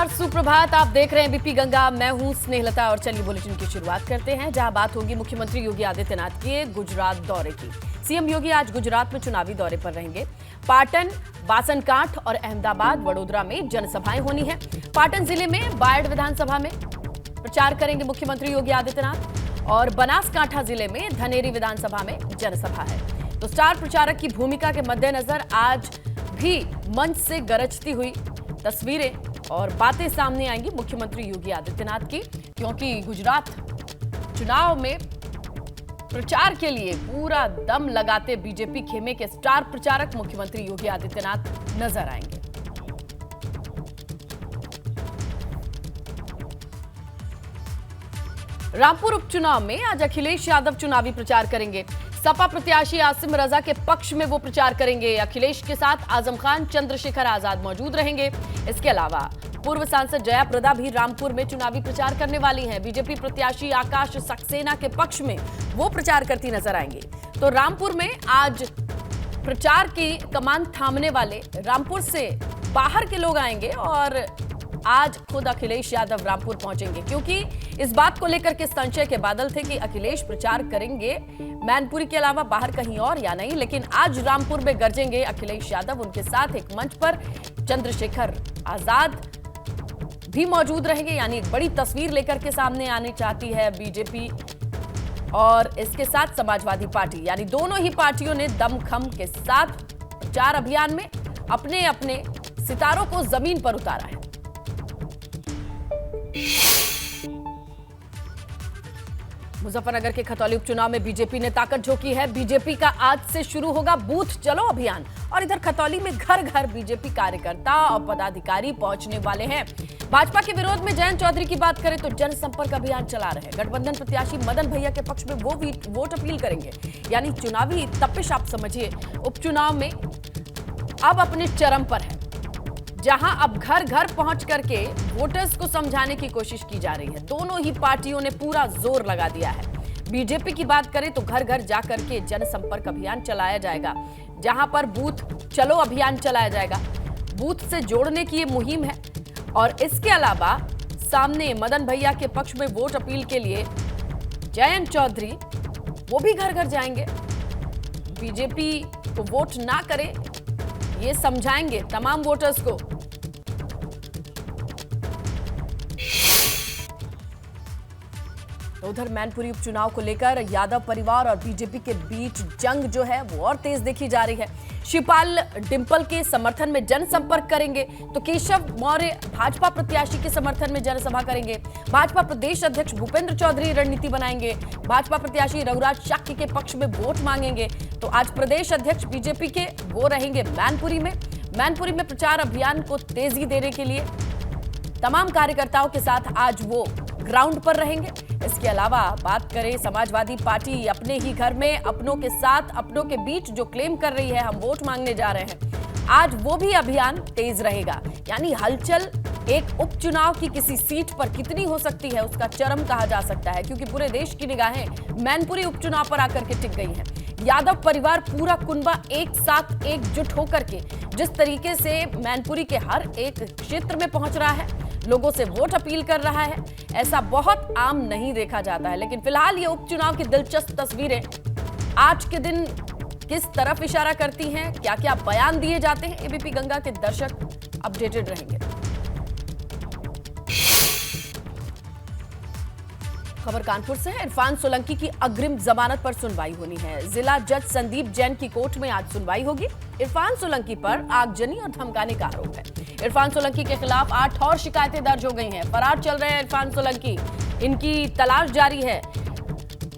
नमस्कार, सुप्रभात। आप देख रहे हैं बीपी गंगा। मैं हूं स्नेहलता और चलिए बुलेटिन की शुरुआत करते हैं, जहां बात होगी मुख्यमंत्री योगी आदित्यनाथ के गुजरात दौरे की। सीएम योगी आज गुजरात में चुनावी दौरे पर रहेंगे। पाटन, बासनकांठ और अहमदाबाद, वडोदरा में जनसभाएं होनी है। पाटन जिले में बायड विधानसभा में प्रचार करेंगे मुख्यमंत्री योगी आदित्यनाथ और बनासकांठा जिले में धनेरी विधानसभा में जनसभा है। तो स्टार प्रचारक की भूमिका के मद्देनजर आज भी मंच से गरजती हुई तस्वीरें और बातें सामने आएंगी मुख्यमंत्री योगी आदित्यनाथ की, क्योंकि गुजरात चुनाव में प्रचार के लिए पूरा दम लगाते बीजेपी खेमे के स्टार प्रचारक मुख्यमंत्री योगी आदित्यनाथ नजर आएंगे। रामपुर उपचुनाव में आज अखिलेश यादव चुनावी प्रचार करेंगे। सपा प्रत्याशी आसिम रजा के पक्ष में वो प्रचार करेंगे। अखिलेश के साथ आजम खान, चंद्रशेखर आजाद मौजूद रहेंगे। इसके अलावा पूर्व सांसद जया प्रदा भी रामपुर में चुनावी प्रचार करने वाली हैं। बीजेपी प्रत्याशी आकाश सक्सेना के पक्ष में वो प्रचार करती नजर आएंगी। तो रामपुर में आज प्रचार की कमान थामने वाले रामपुर से बाहर के लोग आएंगे और आज खुद अखिलेश यादव रामपुर पहुंचेंगे, क्योंकि इस बात को लेकर के संशय के बादल थे कि अखिलेश प्रचार करेंगे मैनपुरी के अलावा बाहर कहीं और या नहीं। लेकिन आज रामपुर में गरजेंगे अखिलेश यादव। उनके साथ एक मंच पर चंद्रशेखर आजाद भी मौजूद रहेंगे। यानी एक बड़ी तस्वीर लेकर के सामने आनी चाहती है बीजेपी और इसके साथ समाजवादी पार्टी। यानी दोनों ही पार्टियों ने दमखम के साथ प्रचार अभियान में अपने अपने सितारों को जमीन पर उतारा है। मुजफ्फरनगर के खतौली उपचुनाव में बीजेपी ने ताकत झोंकी है। बीजेपी का आज से शुरू होगा बूथ चलो अभियान और इधर खतौली में घर घर बीजेपी कार्यकर्ता और पदाधिकारी पहुंचने वाले हैं। भाजपा के विरोध में जयंत चौधरी की बात करें तो जनसंपर्क अभियान चला रहे हैं। गठबंधन प्रत्याशी मदन भैया के पक्ष में वो वोट अपील करेंगे। यानी चुनावी तपिश आप समझिए उपचुनाव में अब अपने चरम पर है, जहां अब घर घर पहुंच करके वोटर्स को समझाने की कोशिश की जा रही है। दोनों ही पार्टियों ने पूरा जोर लगा दिया है। बीजेपी की बात करें तो घर घर जाकर के जनसंपर्क अभियान चलाया जाएगा, जहां पर बूथ चलो अभियान चलाया जाएगा। बूथ से जोड़ने की ये मुहिम है और इसके अलावा सामने मदन भैया के पक्ष में वोट अपील के लिए जयंत चौधरी वो भी घर घर जाएंगे। बीजेपी को वोट ना करें ये समझाएंगे तमाम वोटर्स को। तो उधर मैनपुरी उपचुनाव को लेकर यादव परिवार और बीजेपी के बीच जंग जो है वो और तेज देखी जा रही है। शिवपाल डिंपल के समर्थन में जनसंपर्क करेंगे तो केशव मौर्य भाजपा प्रत्याशी के समर्थन में जनसभा करेंगे। भाजपा प्रदेश अध्यक्ष भूपेंद्र चौधरी रणनीति बनाएंगे। भाजपा प्रत्याशी रघुराज शाक्य के पक्ष में वोट मांगेंगे। तो आज प्रदेश अध्यक्ष बीजेपी के वो रहेंगे मैनपुरी में। मैनपुरी में प्रचार अभियान को तेजी देने के लिए तमाम कार्यकर्ताओं के साथ आज वो ग्राउंड पर रहेंगे। इसके अलावा बात करें समाजवादी पार्टी अपने ही घर में अपनों के साथ अपनों के बीच जो क्लेम कर रही है हम वोट मांगने जा रहे हैं, आज वो भी अभियान तेज रहेगा। यानी हलचल एक उपचुनाव की किसी सीट पर कितनी हो सकती है उसका चरम कहा जा सकता है, क्योंकि पूरे देश की निगाहें मैनपुरी उपचुनाव पर आकर के टिक गई हैं। यादव परिवार पूरा कुनबा एक साथ एकजुट होकर के जिस तरीके से मैनपुरी के हर एक क्षेत्र में पहुंच रहा है, लोगों से वोट अपील कर रहा है, ऐसा बहुत आम नहीं देखा जाता है। लेकिन फिलहाल ये उपचुनाव की दिलचस्प तस्वीरें आज के दिन किस तरफ इशारा करती हैं, क्या क्या बयान दिए जाते हैं, एबीपी गंगा के दर्शक अपडेटेड रहेंगे। खबर कानपुर से है। इरफान सोलंकी की अग्रिम जमानत पर सुनवाई होनी है। जिला जज संदीप जैन की कोर्ट में आज सुनवाई होगी। इरफान सोलंकी पर आगजनी और धमकाने का आरोप है। इरफान सोलंकी के खिलाफ 8 और शिकायतें दर्ज हो गई हैं। फरार चल रहे हैं इरफान सोलंकी, इनकी तलाश जारी है।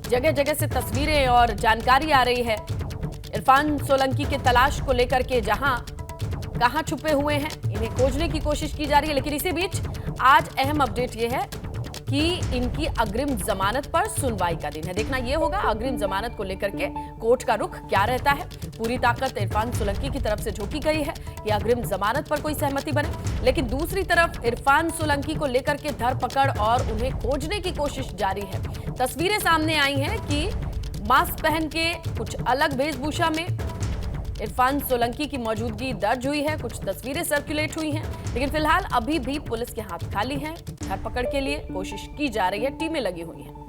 जगह जगह से तस्वीरें और जानकारी आ रही है इरफान सोलंकी के तलाश को लेकर के, कहां छुपे हुए हैं इन्हें खोजने की कोशिश की जा रही है। लेकिन इसी बीच आज अहम अपडेट यह है कि इनकी अग्रिम जमानत पर सुनवाई का दिन है। देखना यह होगा अग्रिम जमानत को लेकर के कोर्ट का रुख क्या रहता है। पूरी ताकत इरफान सोलंकी की तरफ से झोंकी गई है कि अग्रिम जमानत पर कोई सहमति बने, लेकिन दूसरी तरफ इरफान सोलंकी को लेकर के धरपकड़ और उन्हें खोजने की कोशिश जारी है। तस्वीरें सामने आई हैं कि मास्क पहन के कुछ अलग वेशभूषा में इरफान सोलंकी की मौजूदगी दर्ज हुई है। कुछ तस्वीरें सर्कुलेट हुई हैं लेकिन फिलहाल अभी भी पुलिस के हाथ खाली हैं। धरपकड़ के लिए कोशिश की जा रही है, टीमें लगी हुई हैं।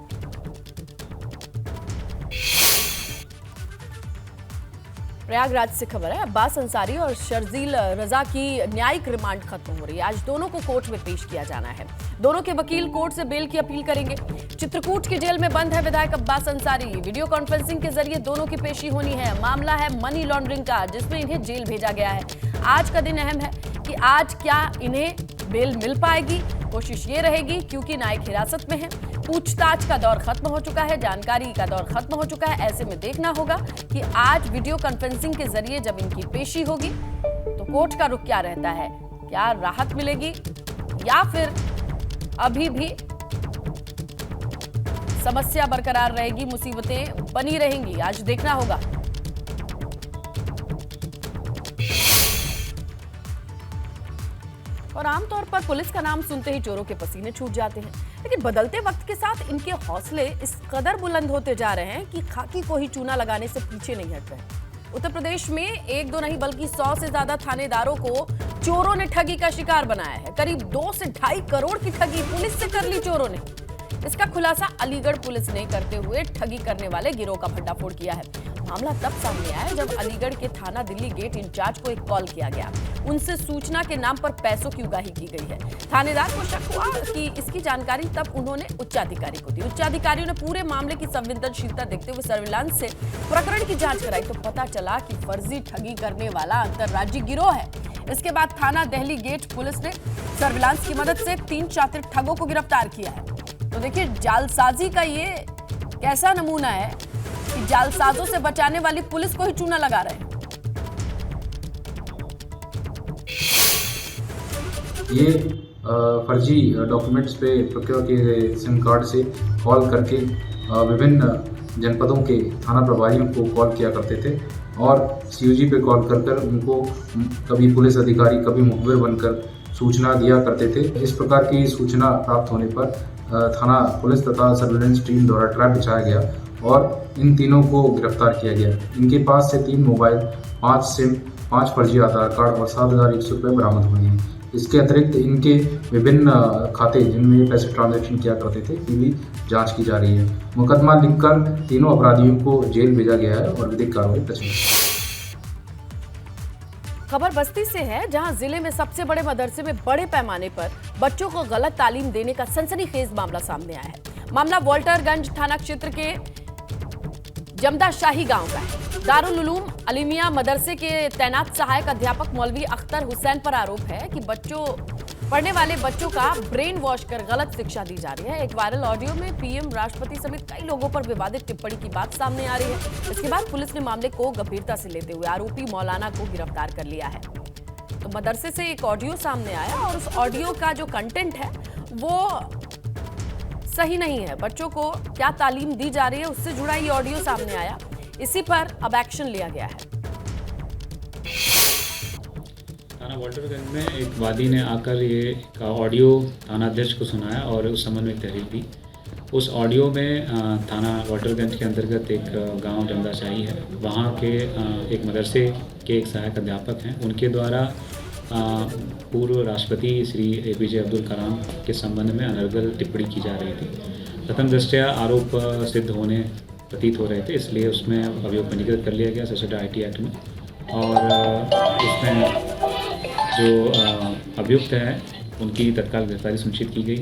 प्रयागराज से खबर है, अब्बास अंसारी और शर्जील रजा की न्यायिक रिमांड खत्म हो रही है। आज दोनों को कोर्ट में पेश किया जाना है। दोनों के वकील कोर्ट से बेल की अपील करेंगे। चित्रकूट की जेल में बंद है विधायक अब्बास अंसारी। वीडियो कॉन्फ्रेंसिंग के जरिए दोनों की पेशी होनी है। मामला है मनी लॉन्ड्रिंग का, जिसमें इन्हें जेल भेजा गया है। आज का दिन अहम है कि आज क्या इन्हें बेल मिल पाएगी। कोशिश ये रहेगी, क्योंकि न्यायिक हिरासत में है, पूछताछ का दौर खत्म हो चुका है, जानकारी का दौर खत्म हो चुका है। ऐसे में देखना होगा कि आज वीडियो कॉन्फ्रेंसिंग के जरिए जब इनकी पेशी होगी तो कोर्ट का रुख क्या रहता है। क्या राहत मिलेगी या फिर अभी भी समस्या बरकरार रहेगी, मुसीबतें बनी रहेंगी। आज देखना होगा। और आमतौर पर पुलिस का नाम सुनते ही चोरों के पसीने छूट जाते हैं, लेकिन बदलते वक्त के साथ इनके हौसले इस कदर बुलंद होते जा रहे हैं कि खाकी को ही चूना लगाने से पीछे नहीं हट रहे। उत्तर प्रदेश में एक दो नहीं बल्कि 100 से ज्यादा थानेदारों को चोरों ने ठगी का शिकार बनाया है। करीब 2 से ढाई करोड़ की ठगी पुलिस से कर ली चोरों ने। इसका खुलासा अलीगढ़ पुलिस ने करते हुए ठगी करने वाले गिरोह का भंडाफोड़ किया है। मामला तब सामने आया जब अलीगढ़ के थाना दिल्ली गेट इंचार्ज को एक कॉल किया गया। उनसे सूचना के नाम पर पैसों की उगाही की गई है। थानेदार को शक हुआ कि इसकी जानकारी तब उन्होंने उच्चाधिकारी को दी। उच्चाधिकारियों ने पूरे मामले की संवेदनशीलता देखते हुए सर्विलांस से प्रकरण की जांच कराई तो पता चला कि फर्जी ठगी करने वाला अंतर्राज्यीय गिरोह है। इसके बाद थाना दिल्ली गेट पुलिस ने सर्विलांस की मदद से 3 शातिर ठगों को गिरफ्तार किया है। तो देखिए, जालसाजी का ये कैसा नमूना है कि जालसाजों से बचाने वाली पुलिस को ही चूना लगा रहे हैं। ये फर्जी डॉक्यूमेंट्स पे प्रोक्योर किए गए सिम कार्ड से कॉल करके विभिन्न जनपदों के थाना प्रभारियों को कॉल किया करते थे और सीयूजी पे कॉल कर उनको कभी पुलिस अधिकारी कभी मुखबिर बनकर सूचना दिया करते थे। इस प्रकार की सूचना प्राप्त होने पर थाना पुलिस तथा सर्विलेंस टीम द्वारा ट्रैप बिछाया गया और इन तीनों को गिरफ्तार किया गया। इनके पास से 3 मोबाइल, 5 सिम, 5 फर्जी आधार कार्ड और 7,100 रुपये बरामद हुए हैं। इसके अतिरिक्त इनके विभिन्न खाते जिनमें पैसे ट्रांजैक्शन किया करते थे की भी जांच की जा रही है। मुकदमा लिखकर तीनों अपराधियों को जेल भेजा गया है और विधिक कार्रवाई की। खबर बस्ती से है, जहां जिले में सबसे बड़े मदरसे में बड़े पैमाने पर बच्चों को गलत तालीम देने का सनसनीखेज मामला सामने आया है। मामला वॉल्टरगंज थाना क्षेत्र के जमदा शाही गांव का है। दारुल उलूम अलीमिया मदरसे के तैनात सहायक अध्यापक मौलवी अख्तर हुसैन पर आरोप है कि पढ़ने वाले बच्चों का ब्रेन वॉश कर गलत शिक्षा दी जा रही है। एक वायरल ऑडियो में पीएम, राष्ट्रपति समेत कई लोगों पर विवादित टिप्पणी की बात सामने आ रही है। इसके बाद पुलिस ने मामले को गंभीरता से लेते हुए आरोपी मौलाना को गिरफ्तार कर लिया है। तो मदरसे से एक ऑडियो सामने आया और उस ऑडियो का जो कंटेंट है वो सही नहीं है। बच्चों को क्या तालीम दी जा रही है उससे जुड़ा ये ऑडियो सामने आया। इसी पर अब एक्शन लिया गया है। थाना वॉल्टरगंज में एक वादी ने आकर ये ऑडियो थाना अध्यक्ष को सुनाया और उस संबंध में तहरीर दी। उस ऑडियो में थाना वॉल्टरगंज के अंतर्गत एक गांव जमदाशाही है, वहाँ के एक मदरसे के एक सहायक अध्यापक हैं, उनके द्वारा पूर्व राष्ट्रपति श्री APJ अब्दुल कलाम के संबंध में अनर्गल टिप्पणी की जा रही थी। प्रथम दृष्टया आरोप सिद्ध होने प्रतीत हो रहे थे, इसलिए उसमें अभियोग पंजीकृत कर लिया गया सशस्त्र IT एक्ट में और उसमें जो अभियुक्त हैं उनकी तत्काल गिरफ्तारी सुनिश्चित की गई।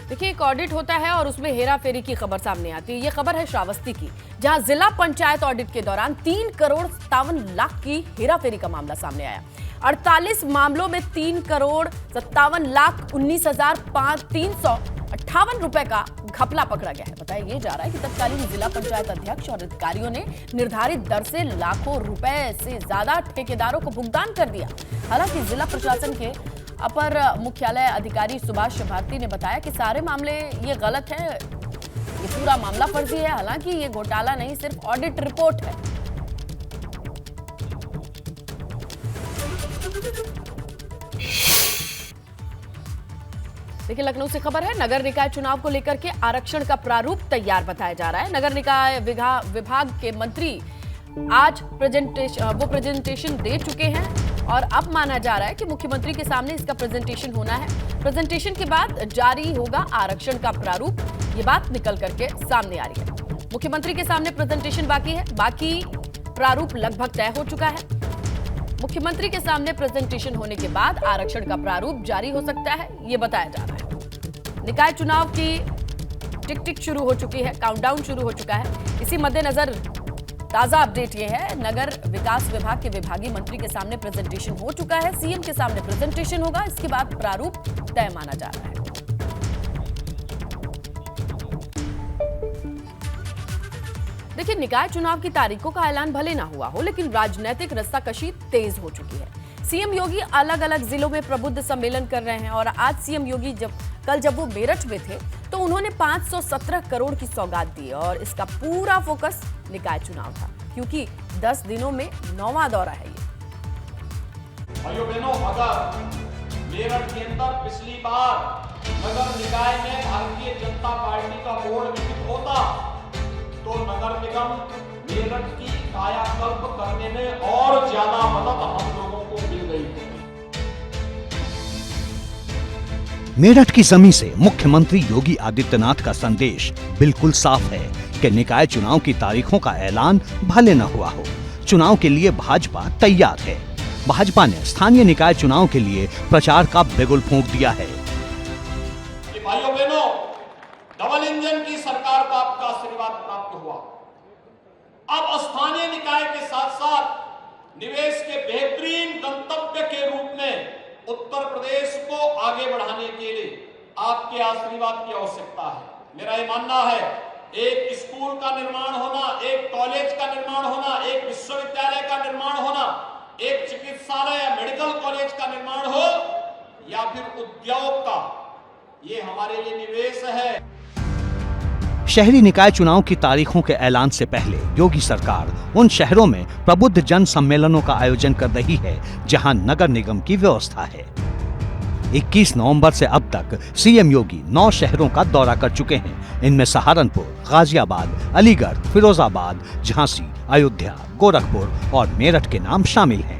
देखिए, एक ऑडिट होता है और उसमें हेरा फेरी की खबर सामने आती है। ये खबर है श्रावस्ती की, जहां जिला पंचायत ऑडिट के दौरान 3 करोड़ 57 लाख की हेरा फेरी का मामला सामने आया। 48 मामलों में 3 करोड़ 57 लाख 19,358 रुपए का घपला पकड़ा गया है। बताया ये जा रहा है कि तत्कालीन जिला पंचायत अध्यक्ष और अधिकारियों ने निर्धारित दर से लाखों रुपए से ज्यादा ठेकेदारों को भुगतान कर दिया। हालांकि जिला प्रशासन के अपर मुख्यालय अधिकारी सुभाष भारती ने बताया कि सारे मामले ये गलत है, ये पूरा मामला फर्जी है। हालांकि ये घोटाला नहीं, सिर्फ ऑडिट रिपोर्ट है। देखिए, लखनऊ से खबर है, नगर निकाय चुनाव को लेकर के आरक्षण का प्रारूप तैयार बताया जा रहा है। नगर निकाय विभाग के मंत्री आज प्रेजेंटेशन दे चुके हैं। और अब माना जा रहा है कि मुख्यमंत्री के सामने इसका प्रेजेंटेशन होना है। प्रेजेंटेशन के बाद जारी होगा आरक्षण का प्रारूप। ये बात निकल करके सामने आ रही है। मुख्यमंत्री के सामने प्रेजेंटेशन बाकी है, बाकी प्रारूप लगभग तय हो चुका है। मुख्यमंत्री के सामने प्रेजेंटेशन होने के बाद आरक्षण का प्रारूप जारी हो सकता है, ये बताया जा रहा है। निकाय चुनाव की टिक शुरू हो चुकी है, काउंटडाउन शुरू हो चुका है। इसी मद्देनजर ताजा अपडेट ये है, नगर विकास विभाग के विभागीय मंत्री के सामने प्रेजेंटेशन हो चुका है, सीएम के सामने प्रेजेंटेशन होगा, इसके बाद प्रारूप तय माना जा रहा है। देखिए, निकाय चुनाव की तारीखों का ऐलान भले ना हुआ हो, लेकिन राजनीतिक रस्साकशी तेज हो चुकी है। सीएम योगी अलग अलग जिलों में प्रबुद्ध सम्मेलन कर रहे हैं और आज सीएम योगी कल जब वो मेरठ में थे तो उन्होंने 517 करोड़ की सौगात दी और इसका पूरा फोकस निकाय चुनाव था, क्योंकि 10 दिनों में 9वां दौरा है ये। भाइयों बहनों, अगर मेरठ के अंदर पिछली बार नगर निकाय में भारतीय जनता पार्टी का बोर्ड विकसित होता तो नगर निगम मेरठ की कायाकल्प करने में और ज्यादा मदद हम लोगों को मिल गई थी। मेरठ की जमीन से मुख्यमंत्री योगी आदित्यनाथ का संदेश बिल्कुल साफ है कि निकाय चुनाव की तारीखों का ऐलान भले न हुआ हो, चुनाव के लिए भाजपा तैयार है। भाजपा ने स्थानीय निकाय चुनाव के लिए प्रचार का बिगुल फूंक दिया है। भाइयों बहनों, डबल इंजन की सरकार को आपका आशीर्वाद प्राप्त हुआ। अब स्थानीय निकाय के साथ साथ निवेश के बेहतरीन गंतव्य के रूप में उत्तर प्रदेश को आगे बढ़ाने के लिए आपके आशीर्वाद की आवश्यकता है। मेरा ये मानना है, एक स्कूल का निर्माण होना, एक कॉलेज का निर्माण होना, एक विश्वविद्यालय का निर्माण होना, एक चिकित्सालय या मेडिकल कॉलेज का निर्माण हो या फिर उद्योग का, ये हमारे लिए निवेश है। शहरी निकाय चुनाव की तारीखों के ऐलान से पहले योगी सरकार उन शहरों में प्रबुद्ध जन सम्मेलनों का आयोजन कर रही है जहां नगर निगम की व्यवस्था है। 21 नवंबर से अब तक सीएम योगी 9 शहरों का दौरा कर चुके हैं। इनमें सहारनपुर, गाजियाबाद, अलीगढ़, फिरोजाबाद, झांसी, अयोध्या, गोरखपुर और मेरठ के नाम शामिल हैं।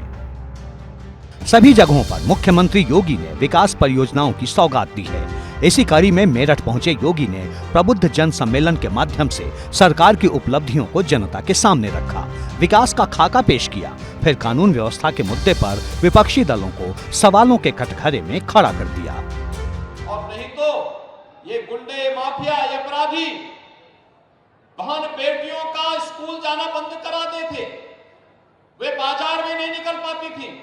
सभी जगहों पर मुख्यमंत्री योगी ने विकास परियोजनाओं की सौगात दी है। इसी कड़ी में मेरठ पहुंचे योगी ने प्रबुद्ध जन सम्मेलन के माध्यम से सरकार की उपलब्धियों को जनता के सामने रखा, विकास का खाका पेश किया, फिर कानून व्यवस्था के मुद्दे पर विपक्षी दलों को सवालों के कटघरे में खड़ा कर दिया। और नहीं तो ये गुंडे, माफिया, ये अपराधी बहन बेटियों का स्कूल जाना बंद करा देते, वे बाजार में नहीं निकल पाती थी,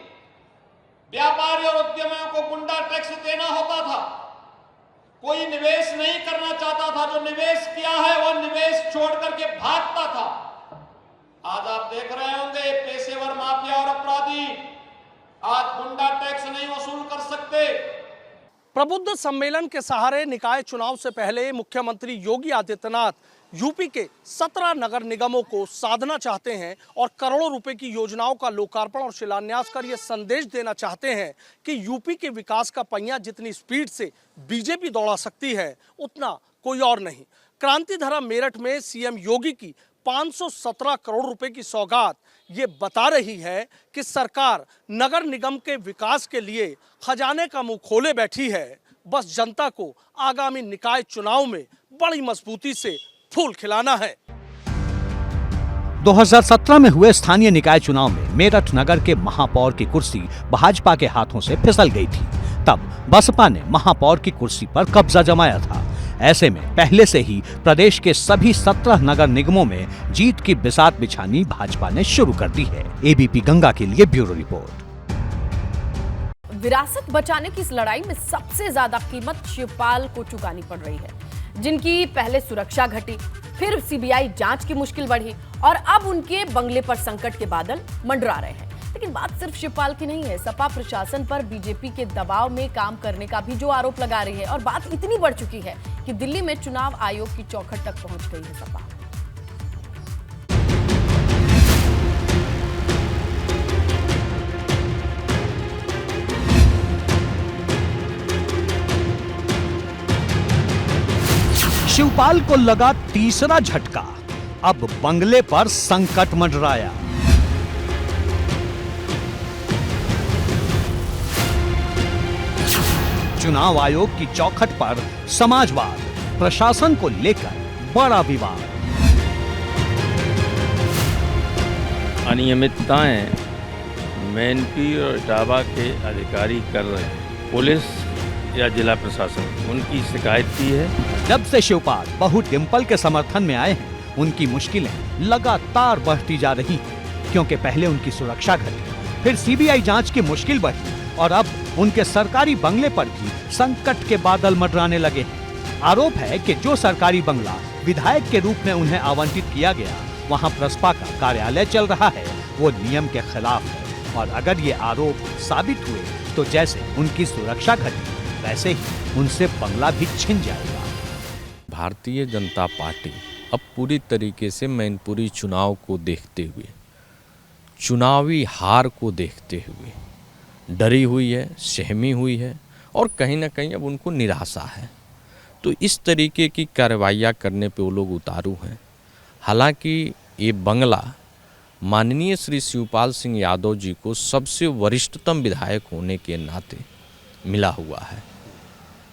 व्यापारी और उद्यमियों को गुंडा टैक्स देना होता था, कोई निवेश नहीं करना चाहता था, जो निवेश किया है वो निवेश छोड़ करके भागता था। आज आप देख रहे होंगे पेशेवर माफिया और अपराधी आज गुंडा टैक्स नहीं वसूल कर सकते। प्रबुद्ध सम्मेलन के सहारे निकाय चुनाव से पहले मुख्यमंत्री योगी आदित्यनाथ यूपी के 17 नगर निगमों को साधना चाहते हैं और करोड़ों रुपए की योजनाओं का लोकार्पण और शिलान्यास कर यह संदेश देना चाहते हैं कि यूपी के विकास का पहिया जितनी स्पीड से बीजेपी दौड़ा सकती है उतना कोई और नहीं। क्रांति धारा मेरठ में सीएम योगी की 517 करोड़ रुपए की सौगात ये बता रही है कि सरकार नगर निगम के विकास के लिए खजाने का मुंह खोले बैठी है। बस जनता को आगामी निकाय चुनाव में बड़ी मजबूती से फूल खिलाना है। 2017 में हुए स्थानीय निकाय चुनाव में मेरठ नगर के महापौर की कुर्सी भाजपा के हाथों से फिसल गई थी। तब बसपा ने महापौर की कुर्सी पर कब्जा जमाया था। ऐसे में पहले से ही प्रदेश के सभी 17 नगर निगमों में जीत की बिसात बिछानी भाजपा ने शुरू कर दी है। एबीपी गंगा के लिए ब्यूरो रिपोर्ट। विरासत बचाने की इस लड़ाई में सबसे ज्यादा कीमत शिवपाल को चुकानी पड़ रही है, जिनकी पहले सुरक्षा घटी, फिर सीबीआई जांच की मुश्किल बढ़ी और अब उनके बंगले पर संकट के बादल मंडरा रहे हैं। लेकिन बात सिर्फ शिवपाल की नहीं है, सपा प्रशासन पर बीजेपी के दबाव में काम करने का भी जो आरोप लगा रही है और बात इतनी बढ़ चुकी है कि दिल्ली में चुनाव आयोग की चौखट तक पहुंच गई है सपा। शिवपाल को लगा तीसरा झटका, अब बंगले पर संकट मंडराया। चुनाव आयोग की चौखट पर समाजवाद, प्रशासन को लेकर बड़ा विवाद। अनियमितताएं मैनपुरी और इटावा के अधिकारी कर रहे हैं। पुलिस या जिला प्रशासन उनकी शिकायत की है। जब से शिवपाल बहू डिंपल के समर्थन में आए हैं, उनकी मुश्किलें लगातार बढ़ती जा रही हैं, क्योंकि पहले उनकी सुरक्षा घटी, फिर सीबीआई जांच की मुश्किल बढ़ी और अब उनके सरकारी बंगले पर भी संकट के बादल मंडराने लगे हैं। आरोप है कि जो सरकारी बंगला विधायक के रूप में उन्हें आवंटित किया गया, वहां प्रसपा का कार्यालय चल रहा है, वो नियम के खिलाफ है। और अगर ये आरोप साबित हुए तो जैसे उनकी सुरक्षा घटी, वैसे ही उनसे बंगला भी छिन जाएगा। भारतीय जनता पार्टी अब पूरी तरीके से मैनपुरी चुनाव को देखते हुए, चुनावी हार को देखते हुए डरी हुई है, सहमी हुई है और कहीं ना कहीं अब उनको निराशा है। तो इस तरीके की कार्रवाइयाँ करने पे वो लोग उतारू हैं। हालांकि ये बंगला माननीय श्री शिवपाल सिंह यादव जी को सबसे वरिष्ठतम विधायक होने के नाते मिला हुआ है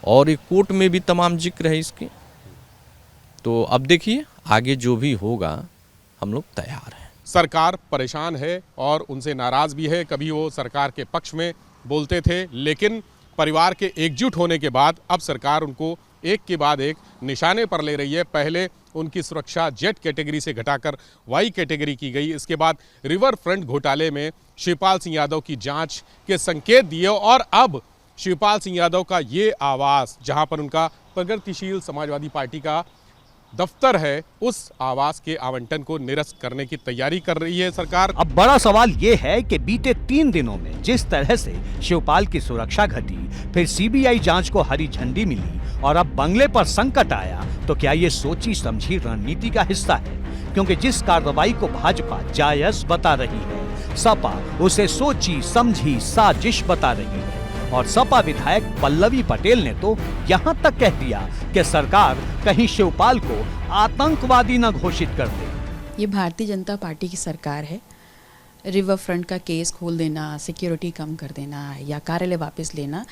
और ये कोर्ट में भी तमाम जिक्र है इसके। तो अब देखिए आगे जो भी होगा, हम लोग तैयार हैं। सरकार परेशान है और उनसे नाराज भी है। कभी वो सरकार के पक्ष में बोलते थे, लेकिन परिवार के एकजुट होने के बाद अब सरकार उनको एक के बाद एक निशाने पर ले रही है। पहले उनकी सुरक्षा जेड कैटेगरी से घटाकर वाई कैटेगरी की गई। इसके बाद रिवर फ्रंट घोटाले में शिवपाल सिंह यादव की जांच के संकेत दिए और अब शिवपाल सिंह यादव का ये आवास, जहां पर उनका प्रगतिशील समाजवादी पार्टी का दफ्तर है, उस आवास के आवंटन को निरस्त करने की तैयारी कर रही है सरकार। अब बड़ा सवाल ये है कि बीते 3 दिनों में जिस तरह से शिवपाल की सुरक्षा घटी, फिर सीबीआई जांच को हरी झंडी मिली और अब बंगले पर संकट आया, तो क्या ये सोची समझी रणनीति का हिस्सा है? क्योंकि जिस कार्रवाई को भाजपा जायज बता रही है, सपा उसे सोची समझी साजिश बता रही है। और सपा विधायक पल्लवी पटेल ने तो यहाँ तक कह दिया कि सरकार कहीं शिवपाल को आतंकवादी न घोषित कर दे। ये भारतीय जनता पार्टी की सरकार है। रिवर फ्रंट का केस खोल देना, सिक्योरिटी कम कर देना या कार्यालय वापस लेना,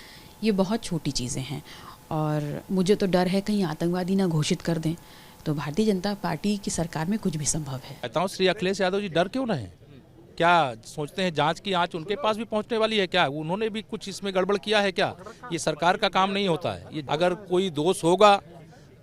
ये बहुत छोटी चीज़ें हैं और मुझे तो डर है कहीं आतंकवादी ना घोषित कर दें, तो भारतीय जनता पार्टी की सरकार में कुछ भी संभव है। कहता हूँ श्री अखिलेश यादव जी डर क्यों ना है? क्या सोचते हैं जांच की आंच उनके पास भी पहुंचने वाली है क्या? उन्होंने भी कुछ इसमें गड़बड़ किया है क्या? ये सरकार का काम नहीं होता है। ये अगर कोई दोष होगा,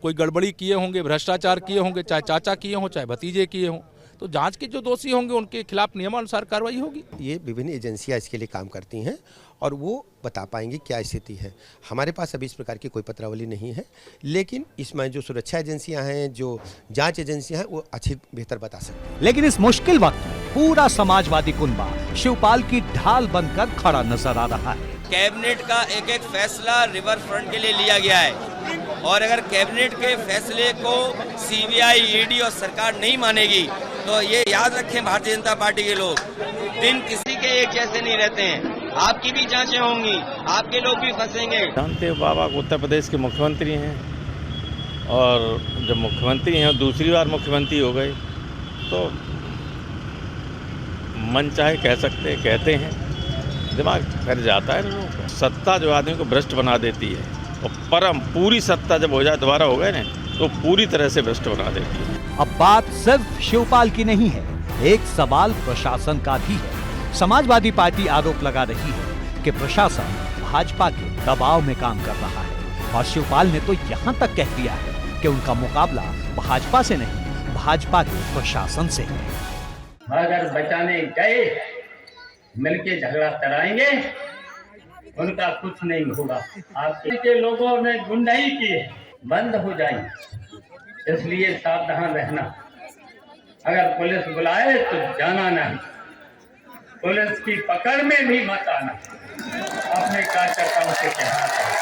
कोई गड़बड़ी किए होंगे, भ्रष्टाचार किए होंगे, चाहे चाचा किए हों चाहे भतीजे किए हों, तो जांच के जो दोषी होंगे उनके खिलाफ नियमानुसार कार्रवाई होगी। ये विभिन्न एजेंसियां इसके लिए काम करती हैं और वो बता पाएंगे क्या स्थिति है। हमारे पास अभी इस प्रकार की कोई पत्रावली नहीं है, लेकिन इसमें जो सुरक्षा एजेंसियां हैं, जो जांच एजेंसियां हैं, वो अच्छी बेहतर बता सकती हैं। लेकिन इस मुश्किल वक्त में पूरा समाजवादी कुनबा शिवपाल की ढाल बनकर खड़ा नजर आ रहा है। कैबिनेट का एक एक फैसला रिवर फ्रंट के लिए लिया गया है और अगर कैबिनेट के फैसले को सीबीआई, ईडी और सरकार नहीं मानेगी तो ये याद रखें भारतीय जनता पार्टी के लोग, दिन किसी के एक जैसे नहीं रहते हैं। आपकी भी जांचें होंगी, आपके लोग भी फंसेंगे। जानते हो बाबा उत्तर प्रदेश के मुख्यमंत्री हैं और जब मुख्यमंत्री हैं दूसरी बार मुख्यमंत्री हो गए तो मन चाहे कह सकते कहते हैं, दिमाग फिर जाता है लोगों का। सत्ता जो आदमी को भ्रष्ट बना देती है और परम पूरी सत्ता जब हो जाए दोबारा हो गए ना तो पूरी तरह से भ्रष्ट बना देती है। अब बात सिर्फ शिवपाल की नहीं है, एक सवाल प्रशासन का भी है। समाजवादी पार्टी आरोप लगा रही है कि प्रशासन भाजपा के दबाव में काम कर रहा है और शिवपाल ने तो यहाँ तक कह दिया है कि उनका मुकाबला भाजपा से नहीं, भाजपा के प्रशासन से है। अगर बचाने गए मिलके झगड़ा कराएंगे, उनका कुछ नहीं होगा। आपके लोगों ने गुंडाई की बंद हो जाएंगे, इसलिए सावधान रहना। अगर पुलिस बुलाए तो जाना नहीं, पुलिस की पकड़ में भी मत आना। अपने कार्यकर्ताओं से कहना चाहिए,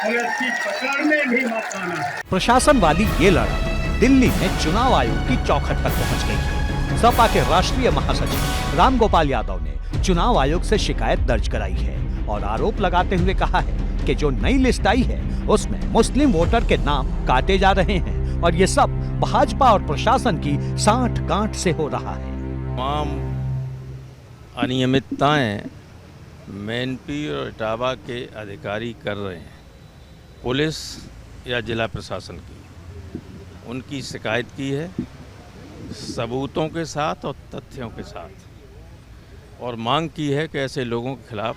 पुलिस की पकड़ में भी मत आना। प्रशासन वाली ये लड़ाई दिल्ली में चुनाव आयोग की चौखट तक पहुंच गई है। सपा के राष्ट्रीय महासचिव रामगोपाल यादव ने चुनाव आयोग से शिकायत दर्ज कराई है और आरोप लगाते हुए कहा है कि जो नई लिस्ट आई है उसमें मुस्लिम वोटर के नाम काटे जा रहे हैं और ये सब भाजपा और प्रशासन की साठ-गांठ से हो रहा है। तमाम अनियमितताएं मैनपुरी और इटावा के अधिकारी कर रहे हैं, पुलिस या जिला प्रशासन की, उनकी शिकायत की है सबूतों के साथ और तथ्यों के साथ, और मांग की है कि ऐसे लोगों के खिलाफ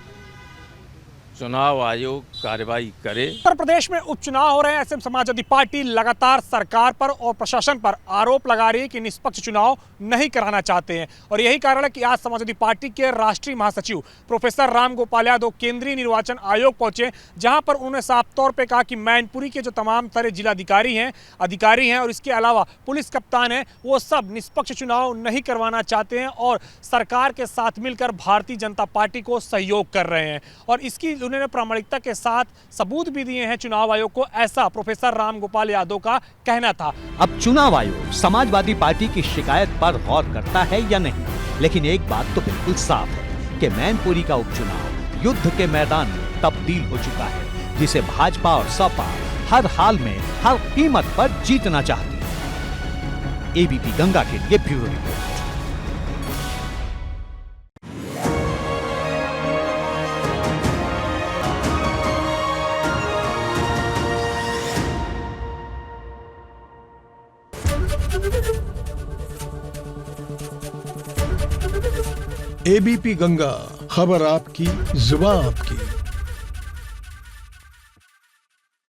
चुनाव आयोग कार्रवाई करे। उत्तर प्रदेश में उपचुनाव हो रहे हैं, ऐसे में समाजवादी पार्टी लगातार सरकार पर और प्रशासन पर आरोप लगा रही है कि निष्पक्ष चुनाव नहीं कराना चाहते हैं। और यही कारण है कि आज समाजवादी पार्टी के राष्ट्रीय महासचिव प्रोफेसर राम गोपाल यादव केंद्रीय निर्वाचन आयोग पहुंचे, जहां पर उन्होंने साफ तौर पर कहा कि मैनपुरी के जो तमाम तरह जिलाधिकारी हैं और इसके अलावा पुलिस कप्तान हैं, वो सब निष्पक्ष चुनाव नहीं करवाना चाहते हैं और सरकार के साथ मिलकर भारतीय जनता पार्टी को सहयोग कर रहे हैं। और इसकी उन्होंने प्रामाणिकता के साथ सबूत भी दिए हैं चुनाव आयोग को, ऐसा प्रोफेसर राम गोपाल यादव का कहना था। अब चुनाव आयोग समाजवादी पार्टी की शिकायत पर गौर करता है या नहीं, लेकिन एक बात तो बिल्कुल साफ है कि मैनपुरी का उपचुनाव युद्ध के मैदान में तब्दील हो चुका है, जिसे भाजपा और सपा हर हाल में हर कीमत पर जीतना चाहती है। एबीपी गंगा के लिए ब्यूरो रिपोर्ट। एबीपी गंगा, खबर आपकी, जुबान आपकी।